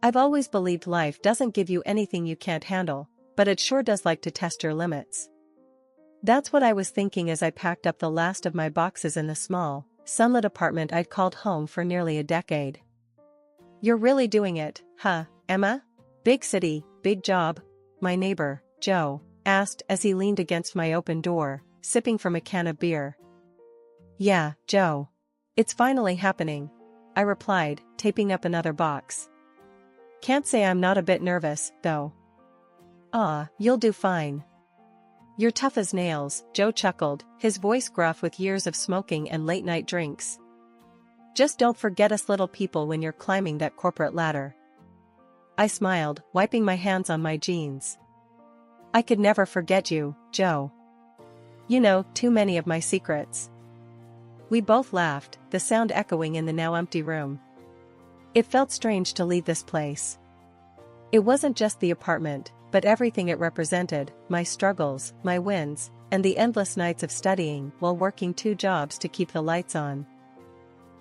I've always believed life doesn't give you anything you can't handle, but it sure does like to test your limits. That's what I was thinking as I packed up the last of my boxes in the small, sunlit apartment I'd called home for nearly a decade. You're really doing it, huh, Emma? Big city, big job? My neighbor, Joe, asked as he leaned against my open door, sipping from a can of beer. Yeah, Joe. It's finally happening, I replied, taping up another box. Can't say I'm not a bit nervous, though. You'll do fine. You're tough as nails, Joe chuckled, his voice gruff with years of smoking and late-night drinks. Just don't forget us little people when you're climbing that corporate ladder. I smiled, wiping my hands on my jeans. I could never forget you, Joe. You know too many of my secrets. We both laughed, the sound echoing in the now empty room. It felt strange to leave this place. It wasn't just the apartment, but everything it represented, my struggles, my wins, and the endless nights of studying while working 2 jobs to keep the lights on.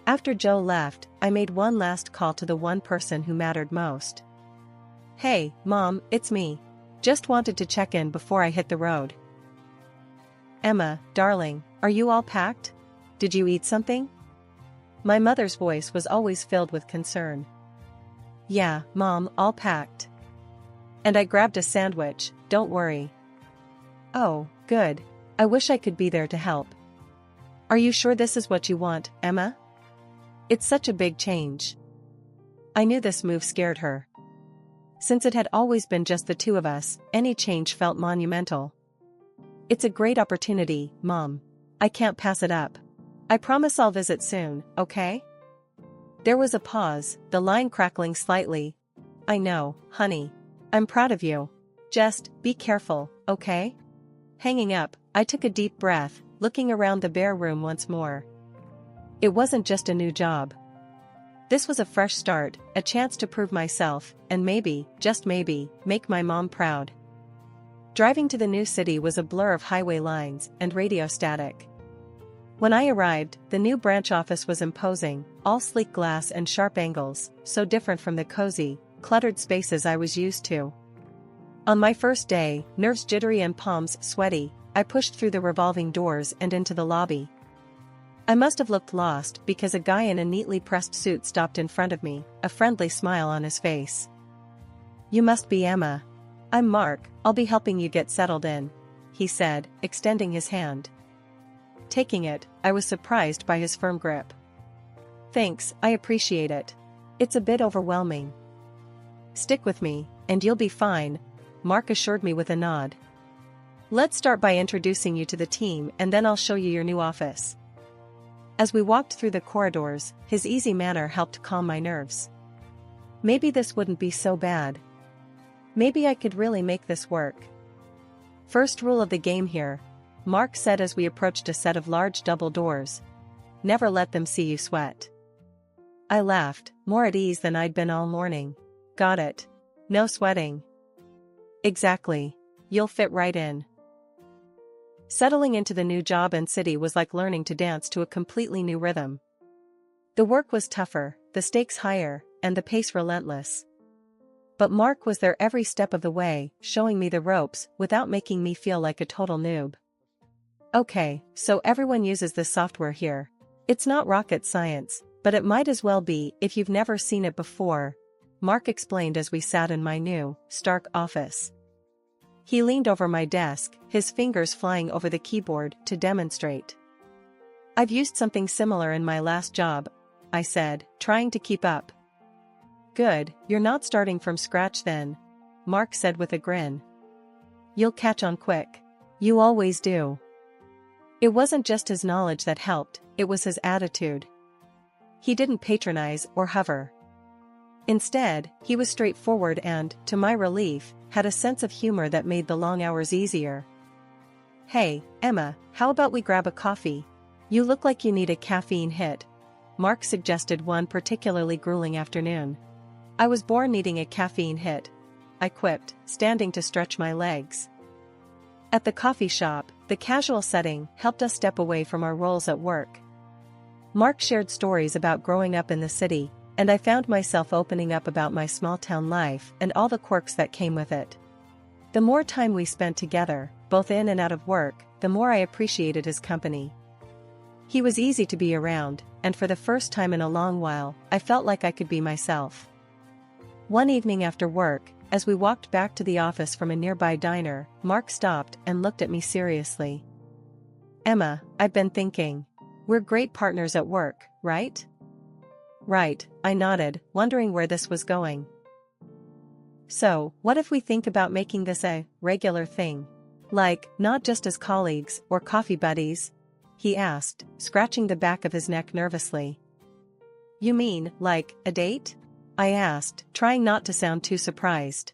After Joe left, I made one last call to the one person who mattered most. Hey, Mom, it's me. Just wanted to check in before I hit the road. Emma, darling, are you all packed? Did you eat something? My mother's voice was always filled with concern. Yeah, Mom, all packed. And I grabbed a sandwich, don't worry. Oh, good. I wish I could be there to help. Are you sure this is what you want, Emma? It's such a big change. I knew this move scared her. Since it had always been just the 2 of us, any change felt monumental. It's a great opportunity, Mom. I can't pass it up. I promise I'll visit soon, okay? There was a pause, the line crackling slightly. I know, honey. I'm proud of you. Just, be careful, okay? Hanging up, I took a deep breath, looking around the bare room once more. It wasn't just a new job. This was a fresh start, a chance to prove myself, and maybe, just maybe, make my mom proud. Driving to the new city was a blur of highway lines and radio static. When I arrived, the new branch office was imposing, all sleek glass and sharp angles, so different from the cozy, cluttered spaces I was used to. On my first day, nerves jittery and palms sweaty, I pushed through the revolving doors and into the lobby. I must have looked lost because a guy in a neatly pressed suit stopped in front of me, a friendly smile on his face. You must be Emma. I'm Mark, I'll be helping you get settled in, he said, extending his hand. Taking it, I was surprised by his firm grip. Thanks, I appreciate it. It's a bit overwhelming. Stick with me, and you'll be fine, Mark assured me with a nod. Let's start by introducing you to the team and then I'll show you your new office. As we walked through the corridors, his easy manner helped calm my nerves. Maybe this wouldn't be so bad. Maybe I could really make this work. First rule of the game here, Mark said as we approached a set of large double doors. Never let them see you sweat. I laughed, more at ease than I'd been all morning. Got it. No sweating. Exactly. You'll fit right in. Settling into the new job and city was like learning to dance to a completely new rhythm. The work was tougher, the stakes higher, and the pace relentless. But Mark was there every step of the way, showing me the ropes without making me feel like a total noob. Okay, so everyone uses this software here. It's not rocket science, but it might as well be if you've never seen it before, Mark explained as we sat in my new, stark office. He leaned over my desk, his fingers flying over the keyboard to demonstrate. I've used something similar in my last job, I said, trying to keep up. Good, you're not starting from scratch then, Mark said with a grin. You'll catch on quick. You always do. It wasn't just his knowledge that helped, it was his attitude. He didn't patronize or hover. Instead, he was straightforward and, to my relief, had a sense of humor that made the long hours easier. Hey, Emma, how about we grab a coffee? You look like you need a caffeine hit, Mark suggested one particularly grueling afternoon. I was born needing a caffeine hit, I quipped, standing to stretch my legs. At the coffee shop, the casual setting helped us step away from our roles at work. Mark shared stories about growing up in the city, and I found myself opening up about my small-town life and all the quirks that came with it. The more time we spent together, both in and out of work, the more I appreciated his company. He was easy to be around, and for the first time in a long while, I felt like I could be myself. One evening after work, as we walked back to the office from a nearby diner, Mark stopped and looked at me seriously. "Emma, I've been thinking. We're great partners at work, right?" "Right," I nodded, wondering where this was going. "So, what if we think about making this a regular thing? Like, not just as colleagues or coffee buddies?" he asked, scratching the back of his neck nervously. "You mean, like, a date?" I asked, trying not to sound too surprised.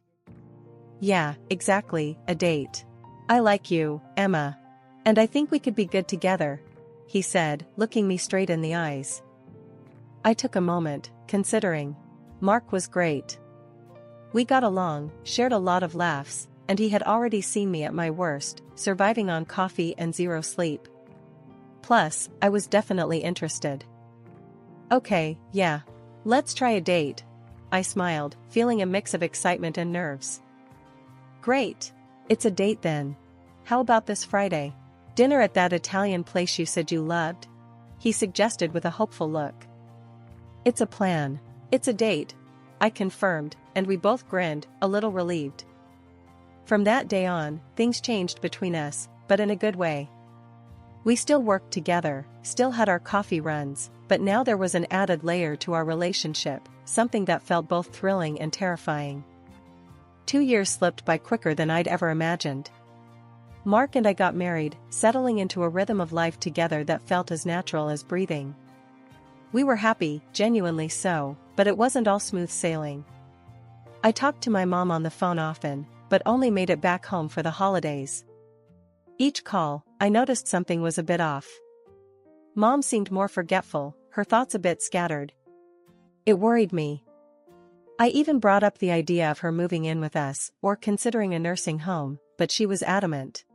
"Yeah, exactly, a date. I like you, Emma. And I think we could be good together," he said, looking me straight in the eyes. I took a moment, considering. Mark was great. We got along, shared a lot of laughs, and he had already seen me at my worst, surviving on coffee and zero sleep. Plus, I was definitely interested. "Okay, yeah. Let's try a date," I smiled, feeling a mix of excitement and nerves. "Great. It's a date then. How about this Friday? Dinner at that Italian place you said you loved?" he suggested with a hopeful look. "It's a plan. It's a date," I confirmed, and we both grinned, a little relieved. From that day on, things changed between us, but in a good way. We still worked together, still had our coffee runs, but now there was an added layer to our relationship, something that felt both thrilling and terrifying. 2 years slipped by quicker than I'd ever imagined. Mark and I got married, settling into a rhythm of life together that felt as natural as breathing. We were happy, genuinely so, but it wasn't all smooth sailing. I talked to my mom on the phone often, but only made it back home for the holidays. Each call, I noticed something was a bit off. Mom seemed more forgetful, her thoughts a bit scattered. It worried me. I even brought up the idea of her moving in with us, or considering a nursing home, but she was adamant.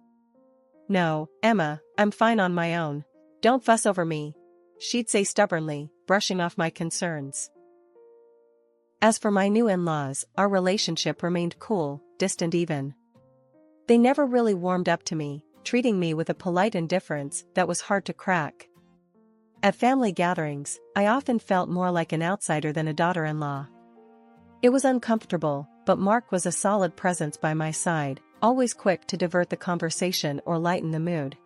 "No, Emma, I'm fine on my own. Don't fuss over me," she'd say stubbornly, brushing off my concerns. As for my new in-laws, our relationship remained cool, distant even. They never really warmed up to me, treating me with a polite indifference that was hard to crack. At family gatherings, I often felt more like an outsider than a daughter-in-law. It was uncomfortable, but Mark was a solid presence by my side, always quick to divert the conversation or lighten the mood.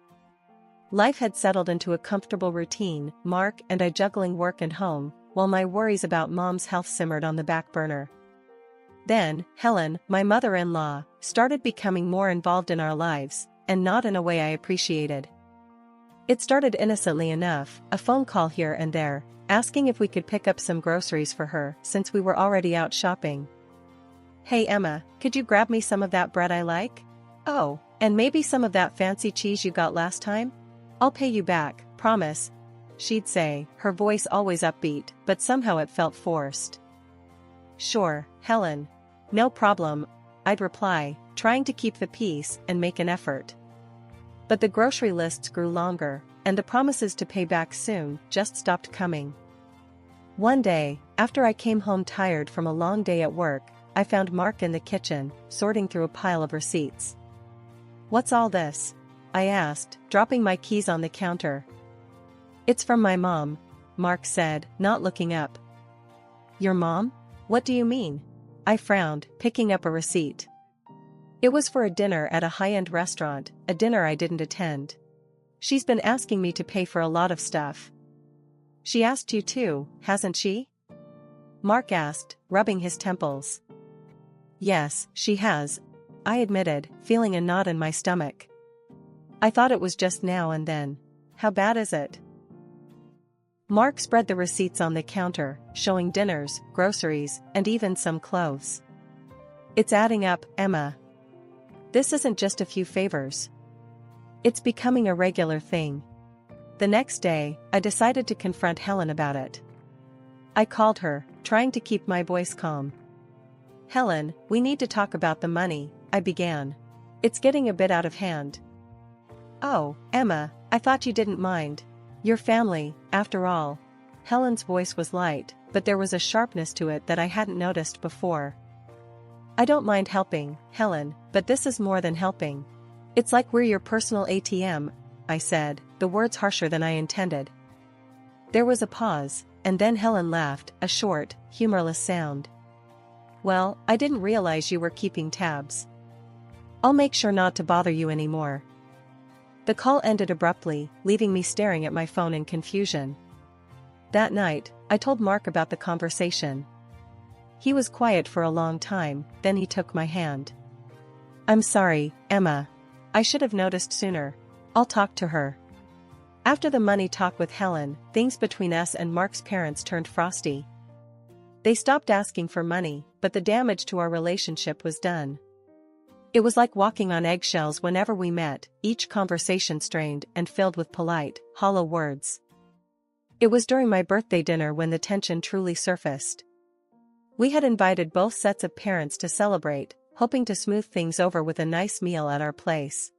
Life had settled into a comfortable routine, Mark and I juggling work and home, while my worries about Mom's health simmered on the back burner. Then, Helen, my mother-in-law, started becoming more involved in our lives, and not in a way I appreciated. It started innocently enough, a phone call here and there, asking if we could pick up some groceries for her since we were already out shopping. "Hey Emma, could you grab me some of that bread I like? Oh, and maybe some of that fancy cheese you got last time? I'll pay you back, promise," she'd say, her voice always upbeat, but somehow it felt forced. "Sure, Helen. No problem," I'd reply, trying to keep the peace and make an effort. But the grocery lists grew longer, and the promises to pay back soon just stopped coming. One day, after I came home tired from a long day at work, I found Mark in the kitchen, sorting through a pile of receipts. "What's all this?" I asked, dropping my keys on the counter. "It's from my mom," Mark said, not looking up. "Your mom? What do you mean?" I frowned, picking up a receipt. It was for a dinner at a high-end restaurant, a dinner I didn't attend. "She's been asking me to pay for a lot of stuff." "She asked you too, hasn't she?" Mark asked, rubbing his temples. "Yes, she has," I admitted, feeling a knot in my stomach. "I thought it was just now and then. How bad is it?" Mark spread the receipts on the counter, showing dinners, groceries, and even some clothes. "It's adding up, Emma. This isn't just a few favors. It's becoming a regular thing." The next day, I decided to confront Helen about it. I called her, trying to keep my voice calm. "Helen, we need to talk about the money," I began. "It's getting a bit out of hand." "Oh, Emma, I thought you didn't mind. Your family, after all." Helen's voice was light, but there was a sharpness to it that I hadn't noticed before. I don't mind helping, Helen, but this is more than helping. It's like we're your personal ATM, I said, the words harsher than I intended. There was a pause, and then Helen laughed, a short, humorless sound. Well, I didn't realize you were keeping tabs. I'll make sure not to bother you anymore. The call ended abruptly, leaving me staring at my phone in confusion. That night, I told Mark about the conversation. He was quiet for a long time, then he took my hand. I'm sorry, Emma. I should have noticed sooner. I'll talk to her. After the money talk with Helen, things between us and Mark's parents turned frosty. They stopped asking for money, but the damage to our relationship was done. It was like walking on eggshells whenever we met, each conversation strained and filled with polite, hollow words. It was during my birthday dinner when the tension truly surfaced. We had invited both sets of parents to celebrate, hoping to smooth things over with a nice meal at our place.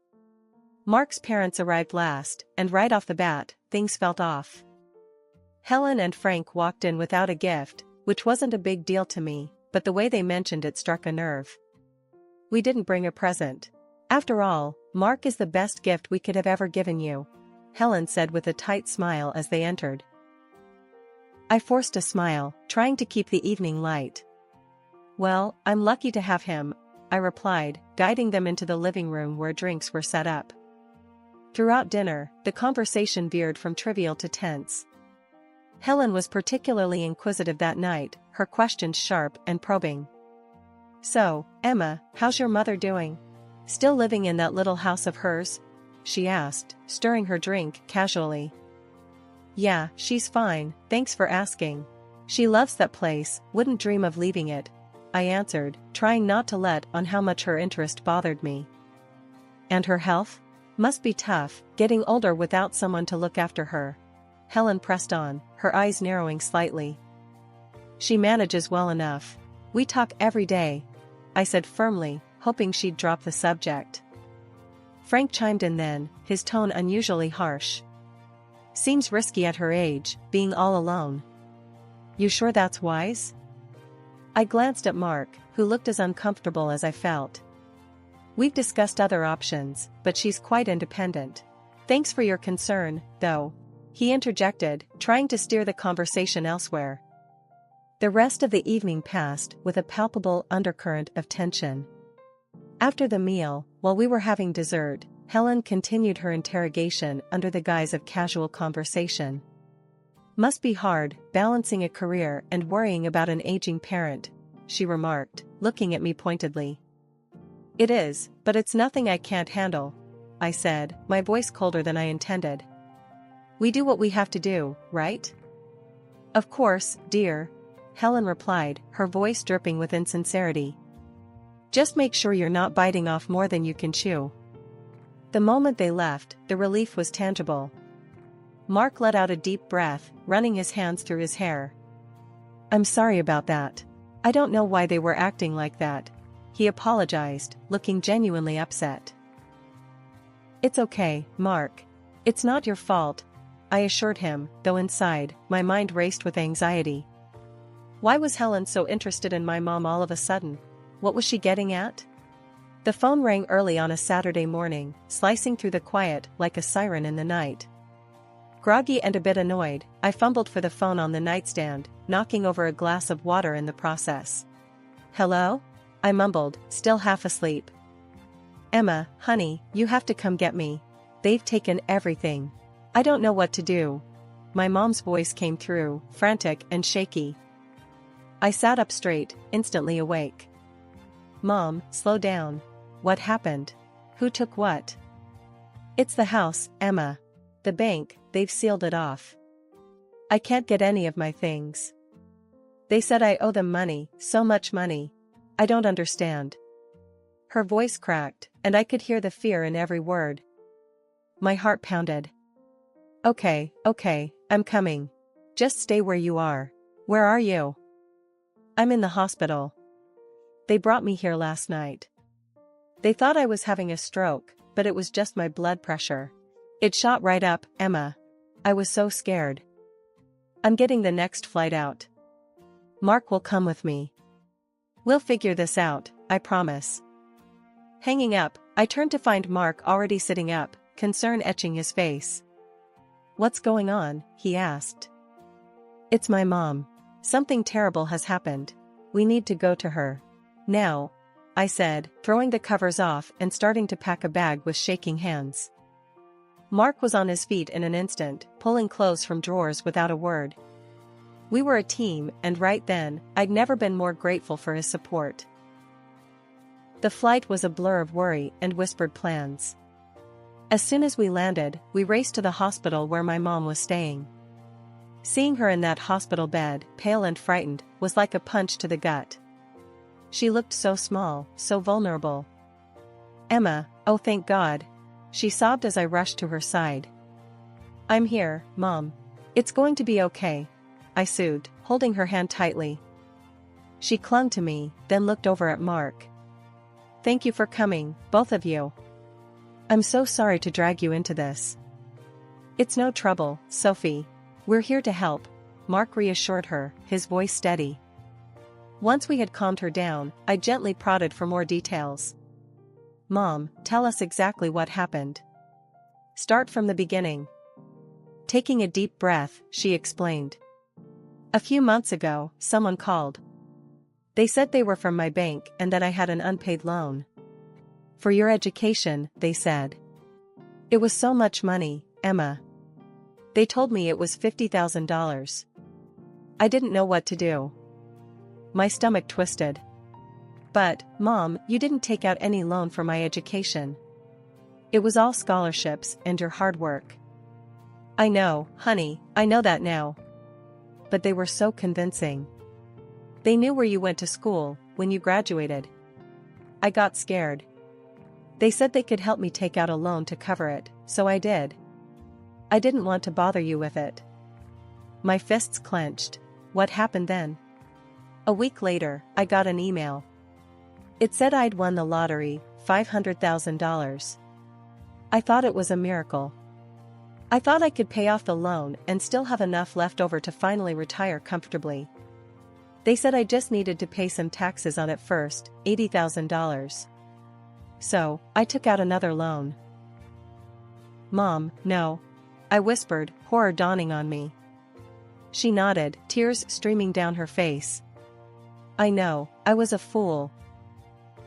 Mark's parents arrived last, and right off the bat, things felt off. Helen and Frank walked in without a gift, which wasn't a big deal to me, but the way they mentioned it struck a nerve. We didn't bring a present. After all, Mark is the best gift we could have ever given you, Helen said with a tight smile as they entered. I forced a smile, trying to keep the evening light. Well, I'm lucky to have him, I replied, guiding them into the living room where drinks were set up. Throughout dinner, the conversation veered from trivial to tense. Helen was particularly inquisitive that night, her questions sharp and probing. So, Emma, how's your mother doing? Still living in that little house of hers? She asked, stirring her drink casually. Yeah, she's fine, thanks for asking. She loves that place, wouldn't dream of leaving it, I answered, trying not to let on how much her interest bothered me. And her health? Must be tough, getting older without someone to look after her. Helen pressed on, her eyes narrowing slightly. She manages well enough. We talk every day, I said firmly, hoping she'd drop the subject. Frank chimed in then, his tone unusually harsh. Seems risky at her age, being all alone. You sure that's wise? I glanced at Mark, who looked as uncomfortable as I felt. We've discussed other options, but she's quite independent. Thanks for your concern, though, he interjected, trying to steer the conversation elsewhere. The rest of the evening passed with a palpable undercurrent of tension. After the meal, while we were having dessert, Helen continued her interrogation under the guise of casual conversation. Must be hard, balancing a career and worrying about an aging parent, she remarked, looking at me pointedly. It is, but it's nothing I can't handle, I said, my voice colder than I intended. We do what we have to do, right? Of course, dear, Helen replied, her voice dripping with insincerity. Just make sure you're not biting off more than you can chew. The moment they left, the relief was tangible. Mark let out a deep breath, running his hands through his hair. I'm sorry about that. I don't know why they were acting like that, he apologized, looking genuinely upset. It's okay, Mark. It's not your fault, I assured him, though inside, my mind raced with anxiety. Why was Helen so interested in my mom all of a sudden? What was she getting at? The phone rang early on a Saturday morning, slicing through the quiet like a siren in the night. Groggy and a bit annoyed, I fumbled for the phone on the nightstand, knocking over a glass of water in the process. Hello? I mumbled, still half asleep. Emma, honey, you have to come get me. They've taken everything. I don't know what to do. My mom's voice came through, frantic and shaky. I sat up straight, instantly awake. Mom, slow down. What happened? Who took what? It's the house, Emma. The bank, they've sealed it off. I can't get any of my things. They said I owe them money, so much money. I don't understand. Her voice cracked, and I could hear the fear in every word. My heart pounded. Okay, I'm coming. Just stay where you are. Where are you? I'm in the hospital. They brought me here last night. They thought I was having a stroke, but it was just my blood pressure. It shot right up, Emma. I was so scared. I'm getting the next flight out. Mark will come with me. We'll figure this out, I promise. Hanging up, I turned to find Mark already sitting up, concern etching his face. What's going on? He asked. It's my mom. Something terrible has happened. We need to go to her. Now, I said, throwing the covers off and starting to pack a bag with shaking hands. Mark was on his feet in an instant, pulling clothes from drawers without a word. We were a team, and right then, I'd never been more grateful for his support. The flight was a blur of worry and whispered plans. As soon as we landed, we raced to the hospital where my mom was staying. Seeing her in that hospital bed, pale and frightened, was like a punch to the gut. She looked so small, so vulnerable. Emma, oh thank God. She sobbed as I rushed to her side. I'm here, Mom. It's going to be okay, I soothed, holding her hand tightly. She clung to me, then looked over at Mark. Thank you for coming, both of you. I'm so sorry to drag you into this. It's no trouble, Sophie. We're here to help, Mark reassured her, his voice steady. Once we had calmed her down, I gently prodded for more details. Mom, tell us exactly what happened. Start from the beginning. Taking a deep breath, she explained. A few months ago, someone called. They said they were from my bank and that I had an unpaid loan. For your education, they said. It was so much money, Emma. They told me it was $50,000. I didn't know what to do. My stomach twisted. But, Mom, you didn't take out any loan for my education. It was all scholarships and your hard work. I know, honey, I know that now. But they were so convincing. They knew where you went to school, when you graduated. I got scared. They said they could help me take out a loan to cover it, so I did. I didn't want to bother you with it. My fists clenched. What happened then? A week later, I got an email. It said I'd won the lottery, $500,000. I thought it was a miracle. I thought I could pay off the loan and still have enough left over to finally retire comfortably. They said I just needed to pay some taxes on it first, $80,000. So, I took out another loan. Mom, no. I whispered, horror dawning on me. She nodded, tears streaming down her face. I know, I was a fool.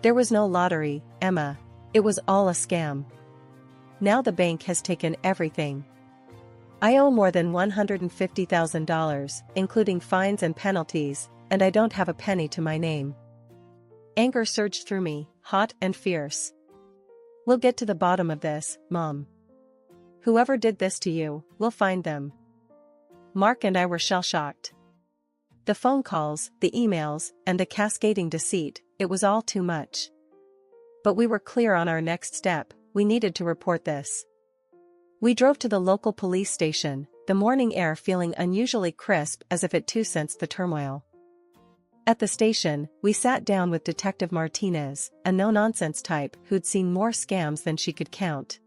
There was no lottery, Emma. It was all a scam. Now the bank has taken everything. I owe more than $150,000, including fines and penalties, and I don't have a penny to my name. Anger surged through me, hot and fierce. We'll get to the bottom of this, Mom. Whoever did this to you, we'll find them. Mark and I were shell-shocked. The phone calls, the emails, and the cascading deceit, it was all too much. But we were clear on our next step, we needed to report this. We drove to the local police station, the morning air feeling unusually crisp as if it too sensed the turmoil. At the station, we sat down with Detective Martinez, a no-nonsense type who'd seen more scams than she could count.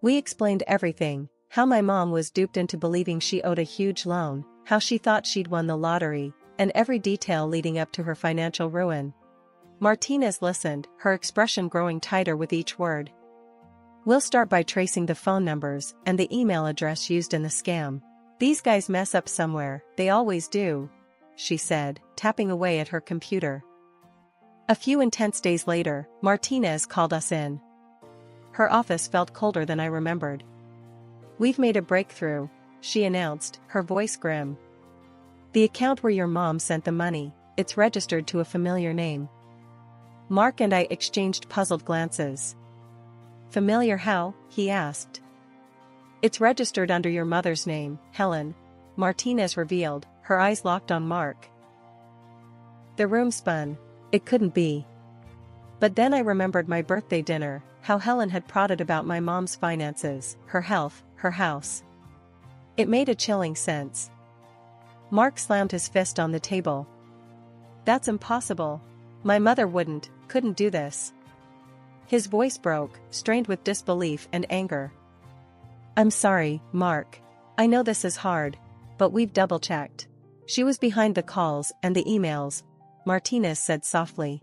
We explained everything, how my mom was duped into believing she owed a huge loan, how she thought she'd won the lottery, and every detail leading up to her financial ruin. Martinez listened, her expression growing tighter with each word. We'll start by tracing the phone numbers and the email address used in the scam. These guys mess up somewhere, they always do, she said, tapping away at her computer. A few intense days later, Martinez called us in. Her office felt colder than I remembered. We've made a breakthrough, she announced, her voice grim. The account where your mom sent the money, it's registered to a familiar name. Mark and I exchanged puzzled glances. Familiar how? He asked. It's registered under your mother's name, Helen, Martinez revealed, her eyes locked on Mark. The room spun. It couldn't be. But then I remembered my birthday dinner, how Helen had prodded about my mom's finances, her health, her house. It made a chilling sense. Mark slammed his fist on the table. That's impossible. My mother couldn't do this. His voice broke, strained with disbelief and anger. I'm sorry, Mark. I know this is hard. but we've double-checked. She was behind the calls and the emails, Martinez said softly.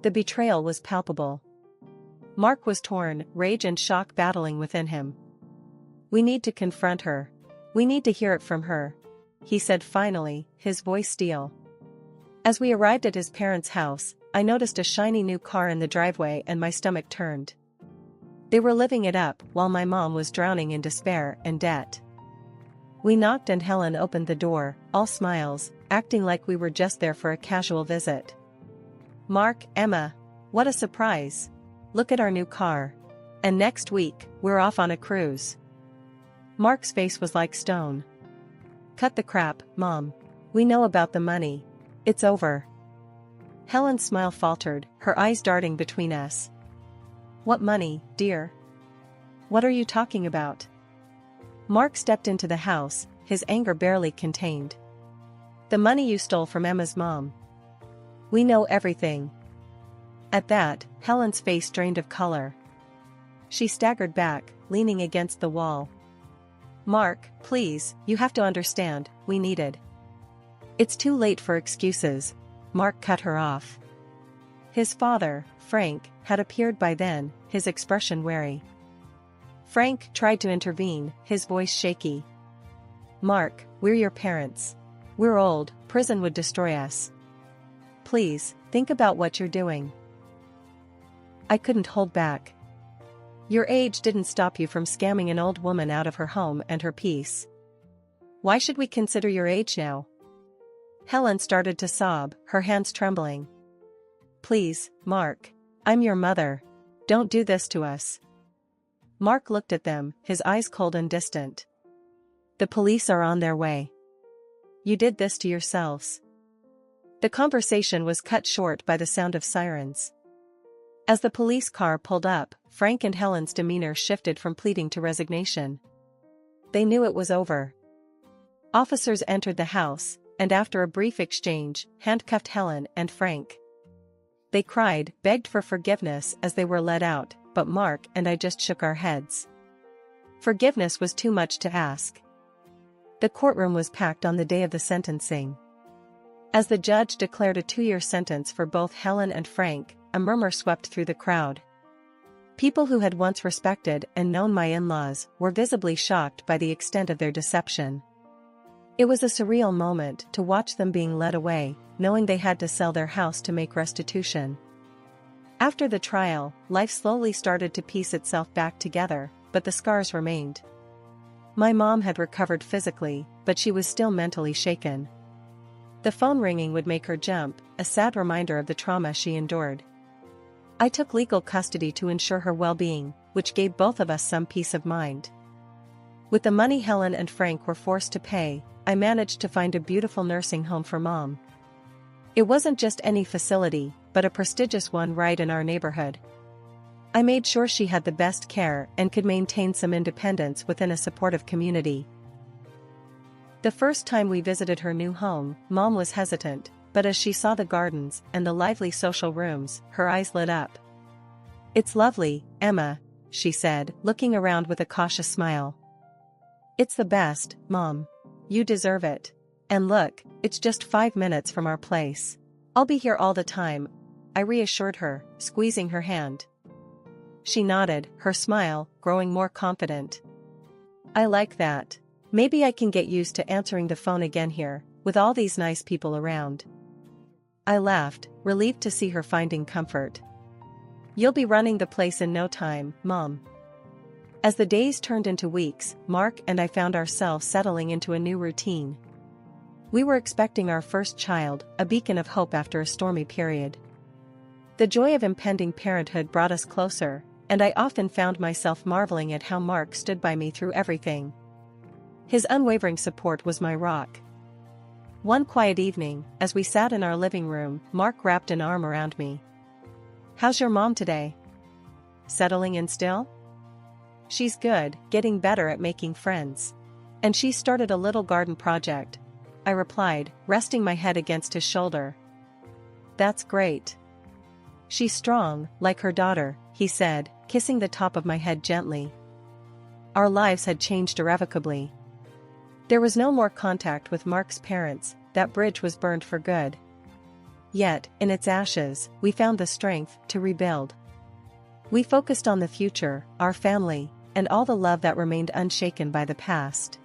The betrayal was palpable. Mark was torn, rage and shock battling within him. We need to confront her. We need to hear it from her, he said finally, his voice steel. As we arrived at his parents' house, I noticed a shiny new car in the driveway and my stomach turned. They were living it up while my mom was drowning in despair and debt. We knocked and Helen opened the door, all smiles, acting like we were just there for a casual visit. Mark, Emma, what a surprise. Look at our new car. And next week, we're off on a cruise. Mark's face was like stone. Cut the crap, Mom. We know about the money. It's over. Helen's smile faltered, her eyes darting between us. What money, dear? What are you talking about? Mark stepped into the house, his anger barely contained. The money you stole from Emma's mom. We know everything. At that, Helen's face drained of color. She staggered back, leaning against the wall. Mark, please, you have to understand, we needed. It's too late for excuses, Mark cut her off. His father, Frank, had appeared by then, his expression wary. Frank tried to intervene, his voice shaky. Mark, we're your parents. We're old, prison would destroy us. Please, think about what you're doing. I couldn't hold back. Your age didn't stop you from scamming an old woman out of her home and her peace. Why should we consider your age now? Helen started to sob, her hands trembling. Please, Mark. I'm your mother. Don't do this to us. Mark looked at them, his eyes cold and distant. The police are on their way. You did this to yourselves. The conversation was cut short by the sound of sirens. As the police car pulled up, Frank and Helen's demeanor shifted from pleading to resignation. They knew it was over. Officers entered the house, and after a brief exchange, handcuffed Helen and Frank. They cried, begged for forgiveness as they were led out, but Mark and I just shook our heads. Forgiveness was too much to ask. The courtroom was packed on the day of the sentencing. As the judge declared a 2-year sentence for both Helen and Frank, a murmur swept through the crowd. People who had once respected and known my in-laws were visibly shocked by the extent of their deception. It was a surreal moment to watch them being led away, knowing they had to sell their house to make restitution. After the trial, life slowly started to piece itself back together, but the scars remained. My mom had recovered physically, but she was still mentally shaken. The phone ringing would make her jump, a sad reminder of the trauma she endured. I took legal custody to ensure her well-being, which gave both of us some peace of mind. With the money Helen and Frank were forced to pay, I managed to find a beautiful nursing home for Mom. It wasn't just any facility, but a prestigious one right in our neighborhood. I made sure she had the best care and could maintain some independence within a supportive community. The first time we visited her new home, Mom was hesitant, but as she saw the gardens and the lively social rooms, her eyes lit up. It's lovely, Emma, she said, looking around with a cautious smile. It's the best, Mom. You deserve it. And look, it's just 5 minutes from our place. I'll be here all the time, I reassured her, squeezing her hand. She nodded, her smile growing more confident. I like that. Maybe I can get used to answering the phone again here, with all these nice people around. I laughed, relieved to see her finding comfort. You'll be running the place in no time, Mom. As the days turned into weeks, Mark and I found ourselves settling into a new routine. We were expecting our first child, a beacon of hope after a stormy period. The joy of impending parenthood brought us closer, and I often found myself marveling at how Mark stood by me through everything. His unwavering support was my rock. One quiet evening, as we sat in our living room, Mark wrapped an arm around me. How's your mom today? Settling in still? She's good, getting better at making friends. And she started a little garden project, I replied, resting my head against his shoulder. That's great. She's strong, like her daughter, he said, kissing the top of my head gently. Our lives had changed irrevocably. There was no more contact with Mark's parents, that bridge was burned for good. Yet, in its ashes, we found the strength to rebuild. We focused on the future, our family, and all the love that remained unshaken by the past.